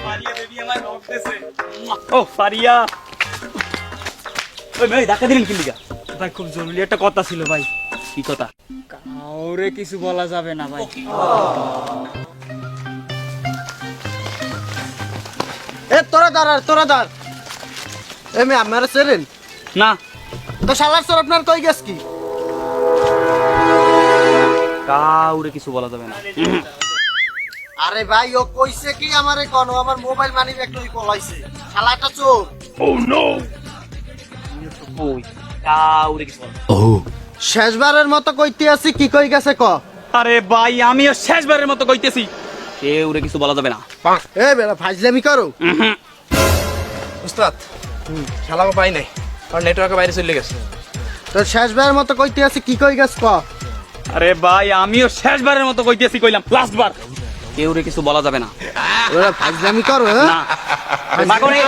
Faria baby আমার নকতেছে। ও ফারিয়া, ওই ভাই ধাক্কা দিলেন কি লিগা? ভাই খুব জরুরি একটা কথা ছিল ভাই। কি কথা? কাউরে কিছু বলা যাবে না ভাই। এ তোরা দাঁড় এ মে আমার সেরেন না তো শালার সর আপনার কই গেছ কি কাউরে কিছু বলা যাবে না। আরে ভাই ও কইছে কি আমারে কোন আমার মোবাইল মানি ব্যাগ লই পলাইছে শালাটা চোর ওই কাউরে কিছু বলা যাবে না। শেষবারের মতো কইতে আছি কি কই গেছে ক আরে ভাই আমিও শেষবারের মতো কইতেছি, কেউরে কিছু বলা যাবে না। এ বেটা ফাজলামি করো উস্তাদ শালাকে পাই নাই, কারণ নেটওয়ার্কের বাইরে চলে গেছে। তো শেষবারের মতো কইতে আছি কি কই গেছ ক আরে ভাই আমিও শেষবারের মতো কইতেছি, কইলাম লাস্ট বার, কেউরে কিছু বলা যাবে না। ওরা ফাজলামি করো না আরে মাগো নেই।